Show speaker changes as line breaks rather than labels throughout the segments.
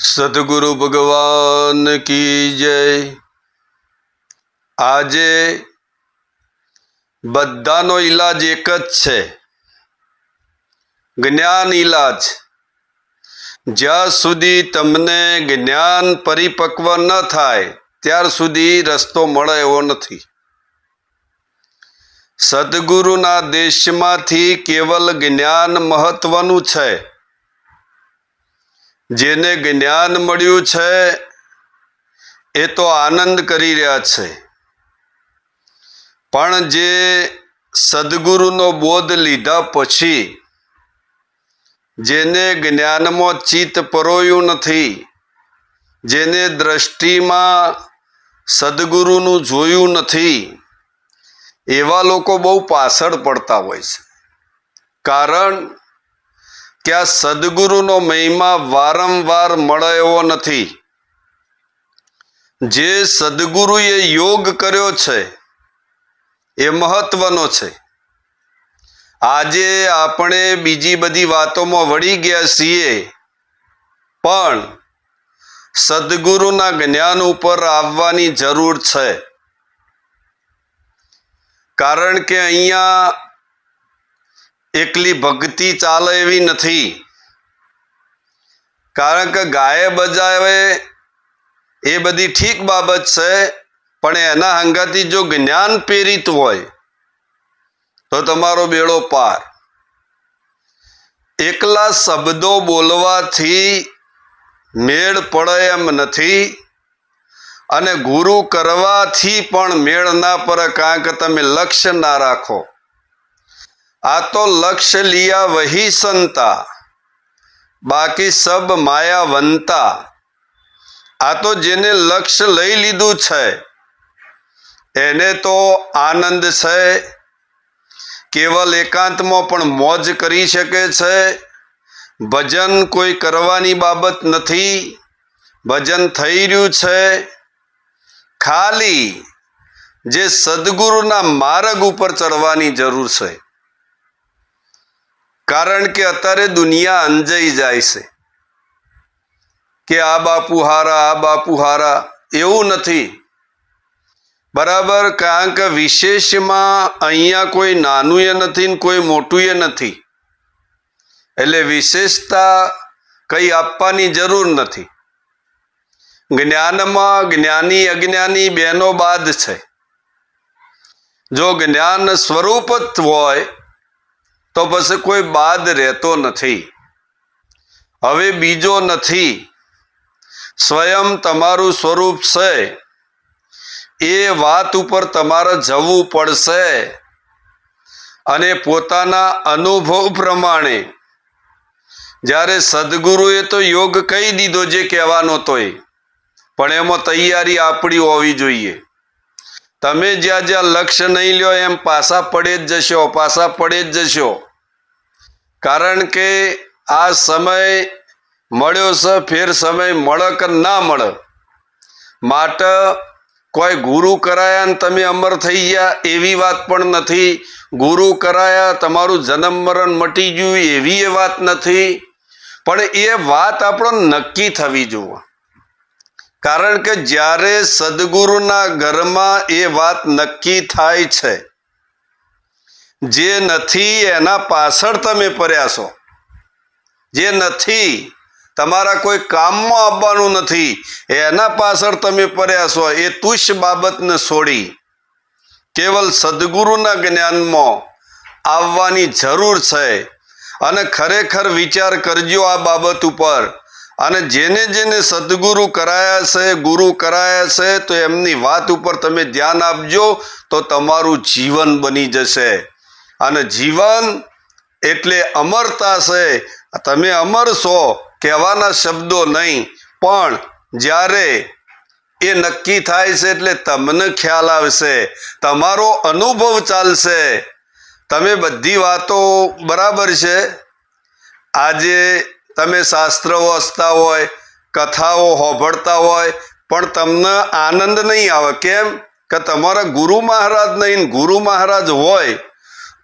સદગુરુ ભગવાન કી જય। આજે બધાનો ઈલાજ એક જ છે, જ્ઞાન ઈલાજ। જ્યાં સુધી તમને જ્ઞાન પરિપક્વ ન થાય ત્યાર સુધી રસ્તો મળે એવો નથી। સદગુરુના દેશમાંથી કેવલ જ્ઞાન મહત્વનું છે। જેને જ્ઞાન મળ્યું છે એ તો આનંદ કરી રહ્યા છે, પણ જે સદગુરુનો બોધ લીધા પછી જેને જ્ઞાનમાં ચિત્ત પરોયું નથી, જેને દ્રષ્ટિમાં સદગુરુનું જોયું નથી, એવા લોકો બહુ પાછળ પડતા હોય છે। કારણ કે આ સદગુરુનો મહિમા વારંવાર મળે એવો નથી। જે સદગુરુએ યોગ કર્યો છે એ મહત્વનો છે। આજે આપણે બીજી બધી વાતોમાં વળી ગયા છીએ, પણ સદગુરુના જ્ઞાન ઉપર આવવાની જરૂર છે। કારણ કે અહીંયા એકલી ભક્તિ ચાલે એવી નથી। કારણ કે ગાયે બજાવે એ બધી ઠીક બાબત છે, પણ એના હંગાથી જો જ્ઞાન પ્રેરિત હોય તો તમારો બેડો પાર। એકલા શબ્દો બોલવાથી મેળ પડે એમ નથી, અને ગુરુ કરવાથી પણ મેળ ના પડે, કારણ કે તમે લક્ષ્ય ના રાખો। આ તો લક્ષ્ય લિયા વહી સંતા, બાકી સબ માયાવંતા। આ તો જેને લક્ષ્ય લઈ લીધું છે એને તો આનંદ છે, કેવલ એકાંતમાં પણ મોજ કરી શકે છે। ભજન કોઈ કરવાની બાબત નથી, ભજન થઈ રહ્યું છે। ખાલી જે સદગુરુના માર્ગ ઉપર ચડવાની જરૂર છે। કારણ કે અત્યારે દુનિયા અંજાઈ જાય છે કે આ બાપુ હારા, આ બાપુ હારા, એવું નથી બરાબર। કારણ કે વિશેષમાં અહીંયા કોઈ નાનું એ નથી ને કોઈ મોટું એ નથી, એટલે વિશેષતા કઈ આપવાની જરૂર નથી। જ્ઞાનમાં જ્ઞાની અજ્ઞાની બેનો બાદ છે। જો જ્ઞાન સ્વરૂપ જ હોય તો પછી કોઈ બાદ રહેતો નથી। હવે બીજો નથી, સ્વયં તમારું સ્વરૂપ છે, એ વાત ઉપર તમારે જવું પડશે। અને પોતાના અનુભવ પ્રમાણે જ્યારે સદગુરુએ તો યોગ કહી દીધો જે કહેવાનો તો એ, પણ એમાં તૈયારી આપણી હોવી જોઈએ। તમે જ્યાં જ્યાં લક્ષ્ય નહીં લ્યો એમ પાછા પડે જ જશો, પાછા પડે જ જશો। કારણ કે આ સમય મળ્યો છે, ફેર સમય મળે કે ના મળે, માટે કોઈ ગુરુ કરાયા ને તમે અમર થઈ ગયા એવી વાત પણ નથી। ગુરુ કરાયા તમારું જન્મ મરણ મટી ગયું એવી એ વાત નથી, પણ એ વાત આપણો નક્કી થવી જોઈએ। કારણ કે જ્યારે સદગુરુના ઘરમાં એ વાત નક્કી થાય છે, જે નથી એના પાછળ તમે પડ્યા છો, જે નથી તમારા કોઈ કામમાં આવવાનું નથી એના પાછળ તમે પડ્યા છો, એ તુચ્છ બાબતને છોડી કેવલ સદગુરુના જ્ઞાનમાં આવવાની જરૂર છે। અને ખરેખર વિચાર કરજો આ બાબત ઉપર। અને જેને જેને સદગુરુ કરાયા છે, ગુરુ કરાયા છે, તો એમની વાત ઉપર તમે ધ્યાન આપજો તો તમારું જીવન બની જશે। અને જીવન એટલે અમરતા છે। તમે અમર છો કહેવાના શબ્દો નહીં, પણ જ્યારે એ નક્કી થાય છે એટલે તમને ખ્યાલ આવશે, તમારો અનુભવ ચાલશે। તમે બધી વાતો બરાબર છે, આજે તમે શાસ્ત્ર વાંચતા હોય, કથાઓ સાંભળતા હોય, પણ તમને આનંદ નહીં આવે। કેમ કે તમારા ગુરુ મહારાજ નહીં, ગુરુ મહારાજ હોય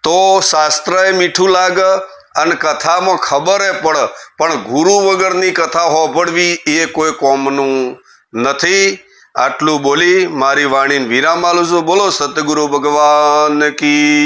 તો શાસ્ત્ર એ મીઠું લાગે, અને કથામાં ખબરે પડે પણ ગુરુ વગરની કથા હોભળવી એ કોઈ કોમનું નથી. આટલું બોલી મારી વાણીને વિરામ આલું છું. બોલો સતગુરુ ભગવાન કી